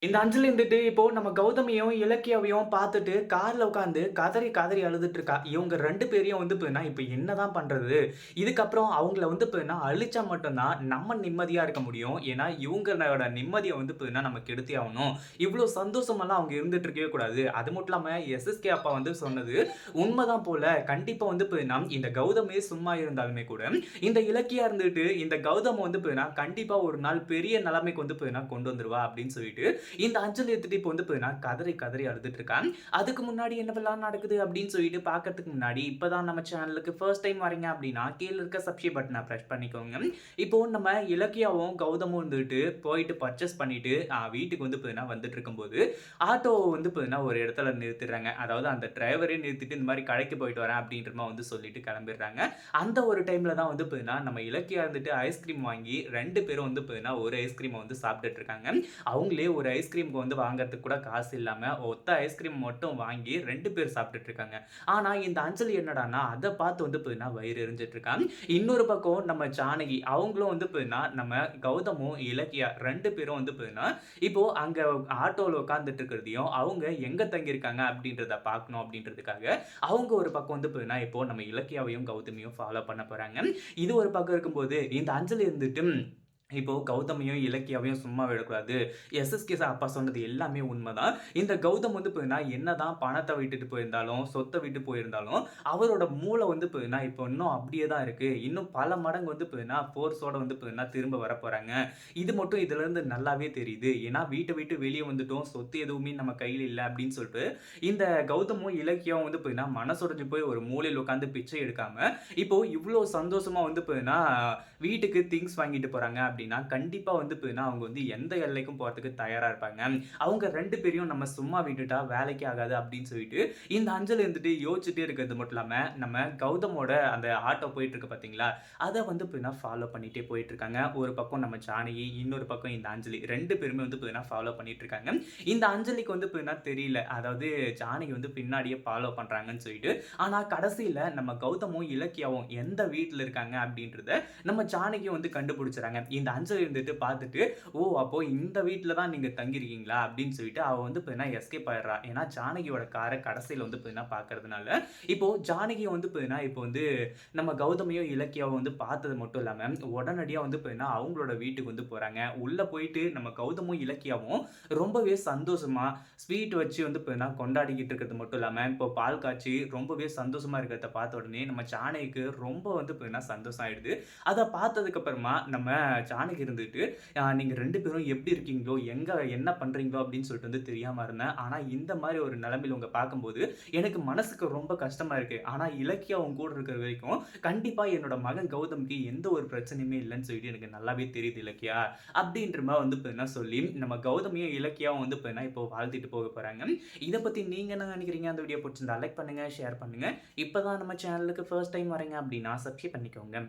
இந்த அஞ்சலி இருந்துட்டு இப்போ நம்ம கௌதமியும், இலக்கியாவையும் பார்த்துட்டு கார்ல உட்கார்ந்து கதறி கதறி அழுதுட்டு இருக்கா. இவங்க 2 பேரையும் வந்து பார்த்தீங்கன்னா, இப்ப என்னதான் பண்றது? இதுக்கப்புறம் அவங்கள வந்து பார்த்தீங்கன்னா, அழிச்சா மட்டும் தான் நம்ம நிம்மதியா இருக்க முடியும். ஏன்னா, இவங்களோட நிம்மதிய வந்து பார்த்தீங்கன்னா, நம்ம கெடுத்தே ஆவணும். இவ்ளோ சந்தோஷமாலாம் அவங்க இருந்துட்டு இருக்கவே கூடாது. அது மட்டும் இல்லாம எஸ்எஸ்கே அப்பா வந்து சொன்னது உண்மதான் போல. கண்டிப்பா வந்து பார்த்தீங்கன்னா, இந்த கௌதமே சும்மா இருந்தாலுமே கூட, இந்த இலக்கியா இருந்துட்டு இந்த கௌதம வந்து பார்த்தீங்கன்னா, கண்டிப்பா ஒரு நாள் பெரிய நிலைமைக்கு வந்து பார்த்தீங்கன்னா, கொண்டு வந்துருவா அப்படின்னு சொல்லிட்டு இந்த அஞ்சலி எடுத்துட்டு இப்போ வந்து பார்த்தீங்கன்னா, கதறி கதறி அழுதுட்டு இருக்கா. அதுக்கு முன்னாடி என்னவெல்லாம் நடக்குது அப்படின்னு சொல்லிட்டு பார்க்கறதுக்கு முன்னாடி, இப்பதான் நம்ம சேனலுக்கு ஃபர்ஸ்ட் டைம் வரீங்க அப்படின்னா, கீழ இருக்க சப்ஸ்கிரைப் பட்டன பிரஸ் பண்ணிக்கோங்க. இப்போ நம்ம இலக்கியாவும், கௌதமும் வந்துட்டு போயிட்டு பர்ச்சேஸ் பண்ணிட்டு வீட்டுக்கு வந்து பார்த்தீங்கன்னா வந்துட்டு இருக்கும்போது, ஆட்டோ வந்து பார்த்தீங்கன்னா ஒரு இடத்துல நிறுத்திடுறாங்க. அதாவது அந்த டிரைவரே நிறுத்திட்டு இந்த மாரி கடைக்கு போயிட்டு வரேன் அப்படின்ற மாரி வந்து சொல்லிட்டு கிளம்பிடுறாங்க. அந்த ஒரு டைம்ல தான் வந்து பார்த்தீங்கன்னா, நம்ம இலக்கியா வந்துட்டு ஐஸ்கிரீம் வாங்கி 2 பேரும் வந்து பார்த்தீங்கன்னா, ஒரு ஐஸ்கிரீம வந்து சாப்பிட்டுட்டு இருக்காங்க. அவங்களே ஒரு ஐஸ்கிரீம்க்கு வந்து வாங்குறதுக்கு கூட காசு இல்லாம, ஒத்த ஐஸ்கிரீம் மட்டும் வாங்கி 2 பேர் சாப்பிட்டுட்டு இருக்காங்க. ஆனா, இந்த அஞ்சலி என்னடான்னா, அத பார்த்து வந்து பார்த்தீங்கன்னா, வயிறு எரிஞ்சுட்டு இருக்கா. இன்னொரு பக்கம் நம்ம ஜானகி, அவங்களும் வந்து பார்த்தீங்கன்னா, நம்ம கௌதமும், இலக்கியா 2 பேரும் வந்து பார்த்தீங்கன்னா, இப்போ அங்க ஆட்டோல உட்கார்ந்துட்டு இருக்கிறதையும், அவங்க எங்க தங்கியிருக்காங்க அப்படின்றத பார்க்கணும் அப்படின்றதுக்காக, அவங்க ஒரு பக்கம் வந்து பார்த்தீங்கன்னா, இப்போ நம்ம இலக்கியாவையும், கௌதமியும் ஃபாலோ பண்ண போறாங்க. இது ஒரு பக்கம் இருக்கும்போது, இந்த அஞ்சலி இருந்துட்டு இப்போ கௌதமையும், இலக்கியாவையும் சும்மா விடக்கூடாது. எஸ்எஸ்கே அப்பா சொன்னது எல்லாமே உண்மதான். இந்த கௌதம் வந்து பார்த்தீங்கன்னா, என்னதான் பணத்த விட்டுட்டு போயிருந்தாலும், சொத்த விட்டு போயிருந்தாலும், அவரோட மூளை வந்து பார்த்தீங்கன்னா, இப்போ இன்னும் அப்படியே தான் இருக்கு. இன்னும் பல மடங்கு வந்து பார்த்தீங்கன்னா, ஃபோர்ஸோட வந்து பார்த்தீங்கன்னா, திரும்ப வரப்போறாங்க. இது மட்டும் இதிலிருந்து நல்லாவே தெரியுது. ஏன்னா, வீட்ட விட்டு வெளிய வந்துட்டோம். சொத்து எதுவுமே நம்ம கையில இல்ல அப்படின்னு சொல்லிட்டு, இந்த கௌதமும், இலக்கியாவும் வந்து பார்த்தீங்கன்னா, மனசொடைஞ்சு போய் ஒரு மூலையில உட்கார்ந்து பிச்சை எடுக்காம, இப்போ இவ்ளோ சந்தோஷமா வந்து பார்த்தீங்கன்னா, வீட்டுக்கு திங்ஸ் வாங்கிட்டு போறாங்க அப்படின்னா, கண்டிப்பா வந்து பார்த்தீங்கன்னா, அவங்க வந்து எந்த எல்லைக்கும் போறதுக்கு தயாரா இருப்பாங்க. அவங்க 2 பேரையும் நம்ம சும்மா விட்டுட்டா வேலைக்கு ஆகாது அப்படின்னு சொல்லிட்டு, இந்த அஞ்சல் இருந்துட்டு யோசிச்சுட்டே இருக்கிறது மட்டும் இல்லாம, நம்ம கௌதமோட அந்த ஆட்டோ போயிட்டு இருக்கு பார்த்தீங்களா, அத வந்து பார்த்தீங்கன்னா ஃபாலோ பண்ணிட்டே போயிட்டு இருக்காங்க. ஒரு பக்கம் நம்ம ஜானகி, இன்னொரு பக்கம் இந்த அஞ்சலி 2 பேருமே வந்து பார்த்தீங்கன்னா ஃபாலோ பண்ணிட்டு இருக்காங்க. இந்த அஞ்சலிக்கு வந்து பார்த்தீங்கன்னா தெரியல. அதாவது ஜானகி வந்து பின்னாடியே ஃபாலோ பண்றாங்கன்னு சொல்லிட்டு. ஆனா கடைசியில நம்ம கௌதமும், இலக்கியாவும் எந்த வீட்ல இருக்காங்க அப்படின்றத நம்ம ஜானகியும் வந்து கண்டுபிடிச்சுறாங்க. இந்த அஞ்சலி இருந்துட்டு பார்த்துட்டு, "ஓ! அப்போ இந்த வீட்ல தான் நீங்க தங்கியிருக்கீங்களா?" அப்படின்னு சொல்லிட்டு அவ வந்து பார்த்தீங்கன்னா எஸ்கேப் ஆயிடுறா. ஏன்னா ஜானகியோட கார கடைசியில வந்து பார்த்தீங்கன்னா பார்க்கறதுனால. இப்போ ஜானகிய வந்து பார்த்தீங்கன்னா, இப்போ வந்து நம்ம கௌதமியும், இலக்கியாவும் வந்து பார்த்தது மட்டும் இல்லாம, உடனடியா வந்து பார்த்தீங்கன்னா, அவங்களோட வீட்டுக்கு வந்து போறாங்க. உள்ள போயிட்டு நம்ம கௌதமும், இலக்கியாவும் ரொம்பவே சந்தோஷமா ஸ்வீட் வச்சு வந்து பார்த்தீங்கன்னா கொண்டாடிக்கிட்டு இருக்கிறது மட்டும் இல்லாம, இப்போ பால் காய்ச்சி ரொம்பவே சந்தோஷமா இருக்கிறத பார்த்த உடனே நம்ம ஜானகிக்கு ரொம்ப வந்து பார்த்தீங்கன்னா சந்தோஷம் ஆயிடுது. அத பார்த்ததுக்கு அப்புறமா நம்ம ஜானகி இருந்துட்டு, நீங்க 2 பேரும் எப்படி இருக்கீங்களோ, எங்க என்ன பண்றீங்களோ அப்படின்னு சொல்லிட்டு வந்து தெரியாம இருந்தேன். ஆனா இந்த மாரி ஒரு நிலைமையில உங்கள பார்க்கும்போது, எனக்கு மனசுக்கு ரொம்ப கஷ்டமா இருக்கு. ஆனா இலக்கியா உன் கூட இருக்கிற வரைக்கும், கண்டிப்பா என்னோட மகன் கௌதம்க்கு எந்த ஒரு பிரச்சனையுமே இல்லன்னு சொல்லிட்டு எனக்கு நல்லாவே தெரியுது இலக்கியா. அப்படின்ற மாரி வந்து பார்த்தீங்கன்னா சொல்லி, நம்ம கௌதமியும், இலக்கியாவும் வந்து பார்த்தீங்கன்னா இப்போ வாழ்த்திட்டு போக போறாங்க. இத பத்தி நீங்க என்ன நினைக்கிறீங்க? அந்த வீடியோ புடிச்சிருந்தா லைக் பண்ணுங்க, ஷேர் பண்ணுங்க. இப்ப தான் நம்ம சேனலுக்கு ஃபர்ஸ்ட் டைம் வரீங்க அப்படின்னா சப்ஸ்கிரைப் பண்ணிக்கோங்க.